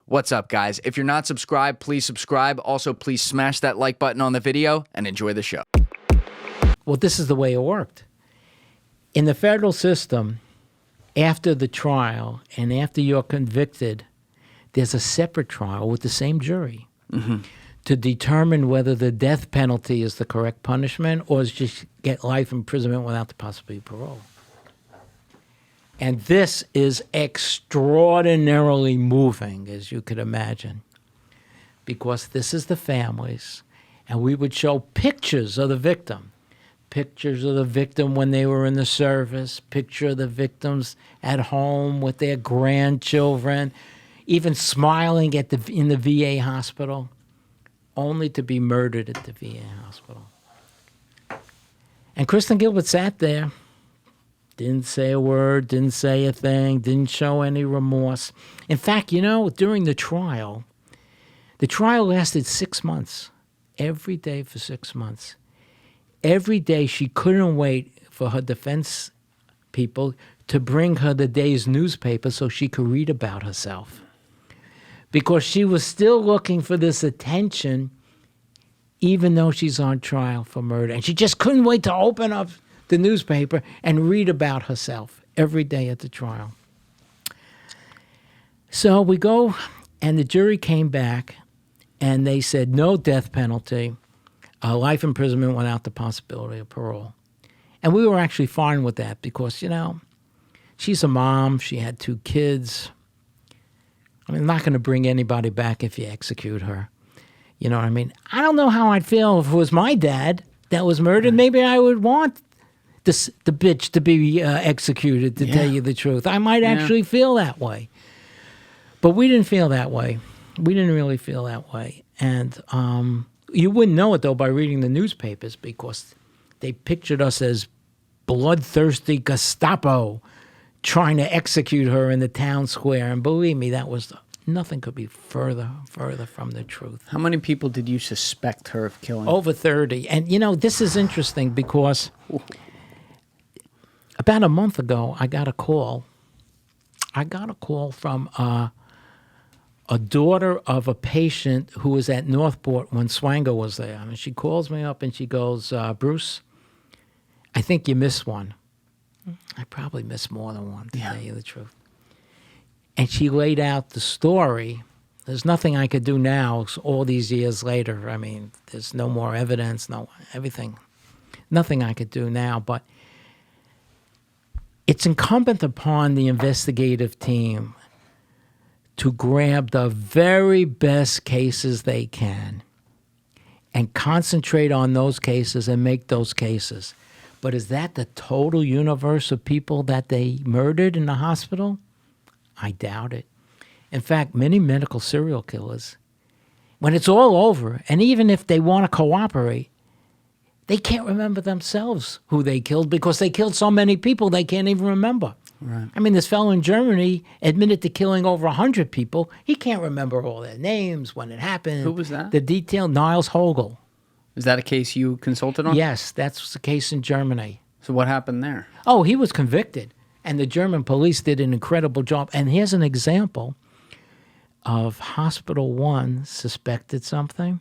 What's up, guys? If you're not subscribed, please subscribe. Also, please smash that like button on the video and enjoy the show. Well, this is the way it worked. In the federal system, after the trial and after you're convicted, there's a separate trial with the same jury to determine whether the death penalty is the correct punishment or is just get life imprisonment without the possibility of parole. And this is extraordinarily moving, as you could imagine, because this is the families, and we would show pictures of the victim. Pictures of the victim when they were in the service, picture of the victims at home with their grandchildren, even smiling in the VA hospital, only to be murdered at the VA hospital. And Kristen Gilbert sat there, didn't say a word, didn't say a thing, didn't show any remorse. In fact, during the trial lasted 6 months, every day for 6 months. Every day she couldn't wait for her defense people to bring her the day's newspaper so she could read about herself. Because she was still looking for this attention even though she's on trial for murder. And she just couldn't wait to open up the newspaper and read about herself every day at the trial. So we go, and the jury came back, and they said no death penalty, life imprisonment without the possibility of parole. And we were actually fine with that because, she's a mom. She had 2 kids. I'm not going to bring anybody back if you execute her. You know what I mean? I don't know how I'd feel if it was my dad that was murdered. Maybe I would want the bitch to be executed, to tell you the truth. I might actually feel that way. But we didn't feel that way. We didn't really feel that way. And you wouldn't know it, though, by reading the newspapers because they pictured us as bloodthirsty Gestapo trying to execute her in the town square. And believe me, nothing could be further from the truth. How many people did you suspect her of killing? Over 30. And, this is interesting because about a month ago, I got a call. From a daughter of a patient who was at Northport when Swanger was there. I mean, she calls me up and she goes, Bruce, I think you missed one. I probably missed more than one, to tell you the truth. And she laid out the story. There's nothing I could do now all these years later. I mean, there's no more evidence, everything. Nothing I could do now, but it's incumbent upon the investigative team to grab the very best cases they can and concentrate on those cases and make those cases. But is that the total universe of people that they murdered in the hospital? I doubt it. In fact, many medical serial killers, when it's all over, and even if they want to cooperate, they can't remember themselves who they killed because they killed so many people they can't even remember. Right. I mean, this fellow in Germany admitted to killing over 100 people. He can't remember all their names, when it happened. Who was that? The detail, Niels Hogel. Is that a case you consulted on? Yes, that's the case in Germany. So what happened there? Oh, he was convicted, and the German police did an incredible job. And here's an example of Hospital 1 suspected something.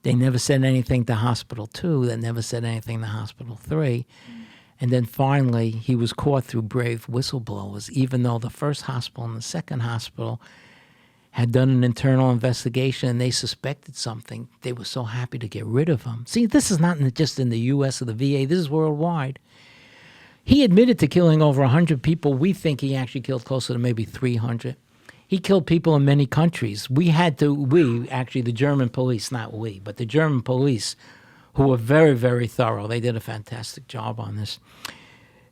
They never said anything to Hospital 2. They never said anything to Hospital 3. And then finally, he was caught through brave whistleblowers, even though the first hospital and the second hospital had done an internal investigation and they suspected something. They were so happy to get rid of him. See, this is not just in the U.S. or the VA. This is worldwide. He admitted to killing over 100 people. We think he actually killed closer to maybe 300. He killed people in many countries. Actually, the German police, not we, but the German police, who were very, very thorough. They did a fantastic job on this.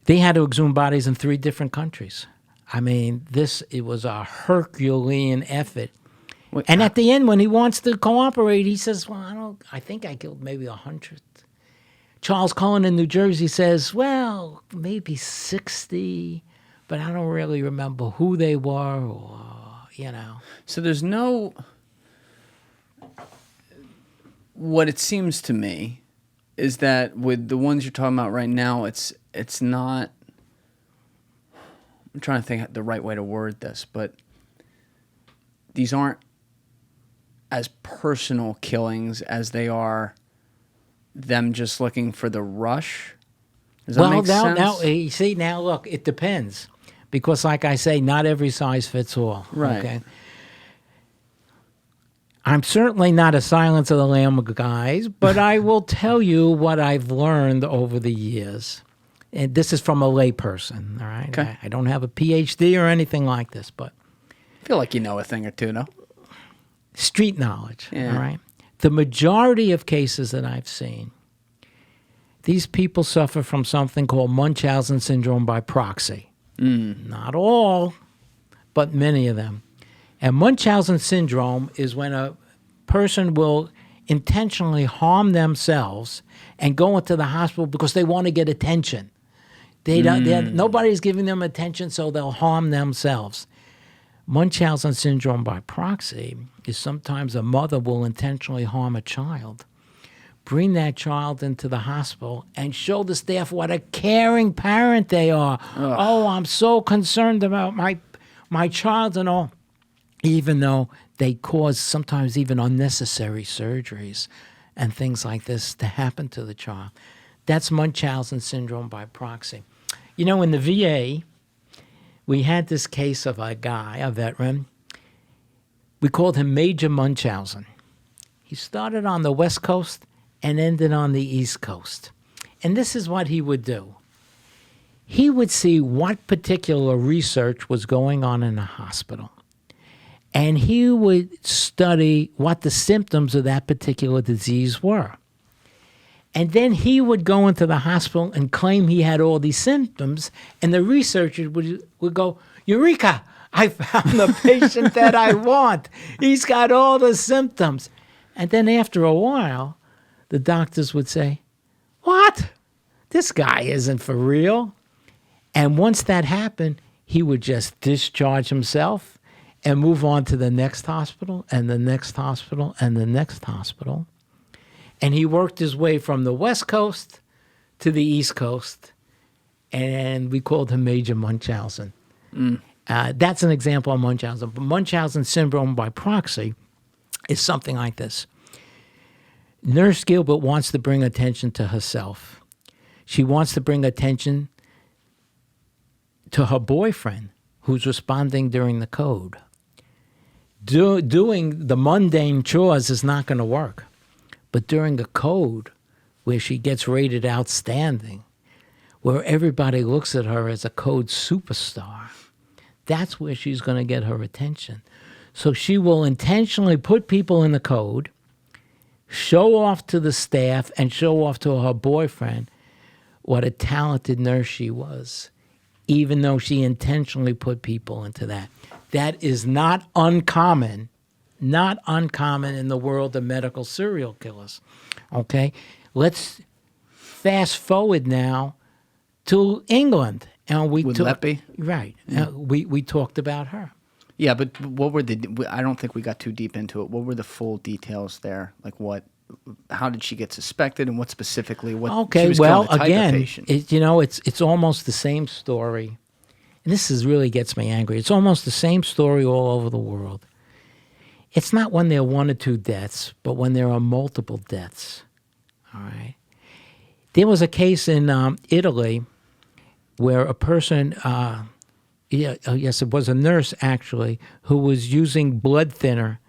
They had to exhume bodies in 3 different countries. I mean, it was a Herculean effort. And at the end, when he wants to cooperate, he says, well, I think I killed maybe 100. Charles Cullen in New Jersey says, well, maybe 60, but I don't really remember who they were or, So there's no... What it seems to me is that with the ones you're talking about right now, it's not... I'm trying to think the right way to word this, but these aren't as personal killings as they are them just looking for the rush. Does that make sense? Now, you see, now look, it depends. Because like I say, not every size fits all. Right. Okay? I'm certainly not a Silence of the Lamb guy, but I will tell you what I've learned over the years. And this is from a layperson, all right? Okay. I don't have a PhD or anything like this, but I feel like you know a thing or two, no? street knowledge, Yeah. all right? The majority of cases that I've seen, these people suffer from something called Münchausen Syndrome by proxy. Not all, but many of them. And Münchausen Syndrome is when a person will intentionally harm themselves and go into the hospital because they want to get attention. Nobody's giving them attention, so they'll harm themselves. Münchausen Syndrome by proxy is sometimes a mother will intentionally harm a child, bring that child into the hospital, and show the staff what a caring parent they are. Ugh. Oh, I'm so concerned about my child and all, even though they cause sometimes even unnecessary surgeries and things like this to happen to the child. That's Münchausen Syndrome by proxy. You know, in the VA, we had this case of a guy, a veteran. We called him Major Münchausen. He started on the West Coast and ended on the East Coast. And this is what he would do. He would see what particular research was going on in the hospital. And he would study what the symptoms of that particular disease were. And then he would go into the hospital and claim he had all these symptoms, and the researchers would go, Eureka, I found the patient that I want. He's got all the symptoms. And then after a while, the doctors would say, what? This guy isn't for real. And once that happened, he would just discharge himself and move on to the next hospital and the next hospital and the next hospital. And he worked his way from the West Coast to the East Coast, and we called him Major Münchausen. That's an example of Münchausen. But Münchausen Syndrome by proxy is something like this. Nurse Gilbert wants to bring attention to herself. She wants to bring attention to her boyfriend, who's responding during the code. Doing the mundane chores is not going to work. But during a code where she gets rated outstanding, where everybody looks at her as a code superstar, that's where she's going to get her attention. So she will intentionally put people in the code, show off to the staff, and show off to her boyfriend what a talented nurse she was, even though she intentionally put people into that. That is not uncommon in the world of medical serial killers. Okay? Let's fast forward now to England. And With Leppy? Right. We talked about her. Yeah, but what were I don't think we got too deep into it. What were the full details there? Like how did she get suspected, and what specifically, she was killing the type of patient? It's almost the same story. And this really gets me angry. It's almost the same story all over the world. It's not when there are one or two deaths, but when there are multiple deaths. All right. There was a case in Italy where a person, yes, it was a nurse actually, who was using blood thinner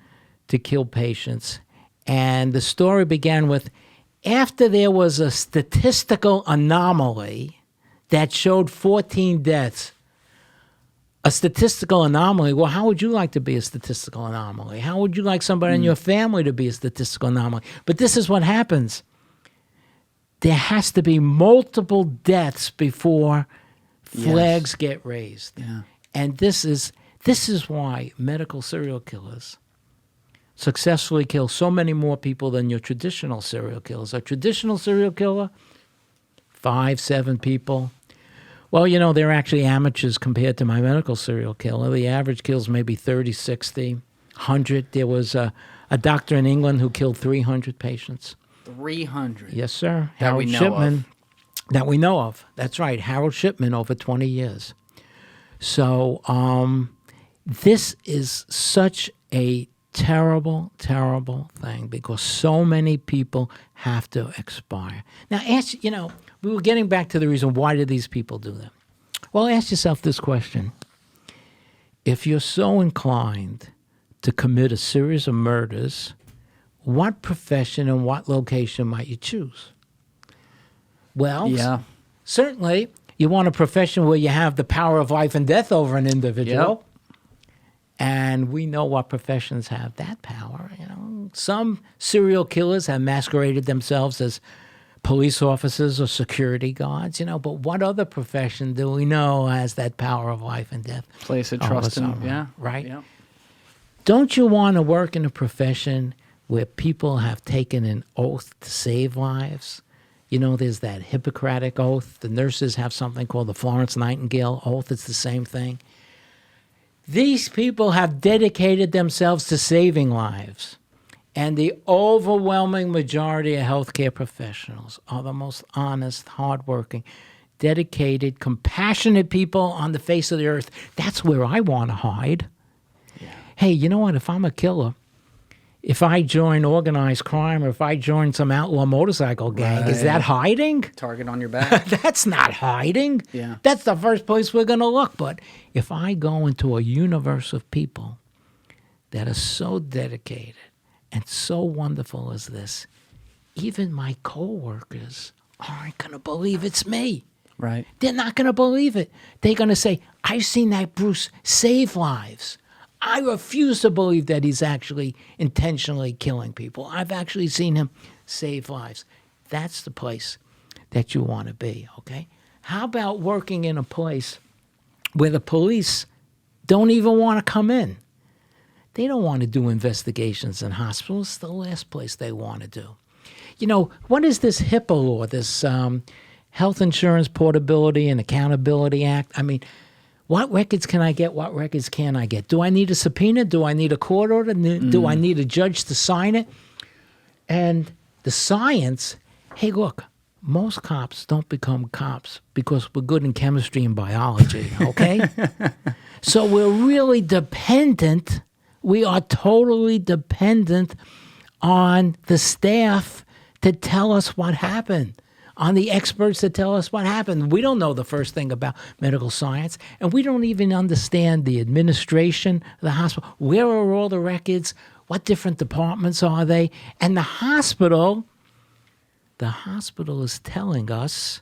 to kill patients. And the story began with, after there was a statistical anomaly that showed 14 deaths. A statistical anomaly. Well, how would you like to be a statistical anomaly? How would you like somebody in your family to be a statistical anomaly? But this is what happens. There has to be multiple deaths before flags get raised. Yeah. And this is why medical serial killers successfully kill so many more people than your traditional serial killers. A traditional serial killer, 5, 7 people. Well, they're actually amateurs compared to my medical serial killer. The average kills maybe 30, 60, 100. There was a doctor in England who killed 300 patients. 300? Yes, sir. That we know of. That we know of. That's right. Harold Shipman over 20 years. So this is such a terrible, terrible thing because so many people have to expire. Now, we were getting back to the reason why did these people do that? Well, ask yourself this question. If you're so inclined to commit a series of murders, what profession and what location might you choose? Well, certainly you want a profession where you have the power of life and death over an individual. Yep. And we know what professions have that power. Some serial killers have masqueraded themselves as police officers or security guards, but what other profession do we know has that power of life and death? Place of trust in, right? Yeah. Don't you want to work in a profession where people have taken an oath to save lives? There's that Hippocratic oath. The nurses have something called the Florence Nightingale oath. It's the same thing. These people have dedicated themselves to saving lives. And the overwhelming majority of healthcare professionals are the most honest, hardworking, dedicated, compassionate people on the face of the earth. That's where I want to hide. Yeah. Hey, you know what? If I'm a killer, if I join organized crime or if I join some outlaw motorcycle gang, is that hiding? Target on your back. That's not hiding. Yeah. That's the first place we're going to look. But if I go into a universe of people that are so dedicated and so wonderful as this, even my coworkers aren't going to believe it's me. Right. They're not going to believe it. They're going to say, I've seen that Bruce save lives. I refuse to believe that he's actually intentionally killing people. I've actually seen him save lives. That's the place that you want to be, okay? How about working in a place where the police don't even want to come in? They don't want to do investigations in hospitals. It's the last place they want to do. What is this HIPAA law, this Health Insurance Portability and Accountability Act? I mean, what records can I get? What records can I get? Do I need a subpoena? Do I need a court order? Do I need a judge to sign it? And the science, hey, look, most cops don't become cops because we're good in chemistry and biology, okay? So we're really dependent. We are totally dependent on the staff to tell us what happened, on the experts to tell us what happened. We don't know the first thing about medical science, and we don't even understand the administration of the hospital. Where are all the records? What different departments are they? And the hospital is telling us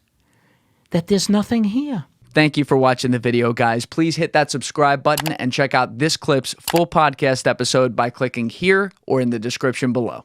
that there's nothing here. Thank you for watching the video, guys. Please hit that subscribe button and check out this clip's full podcast episode by clicking here or in the description below.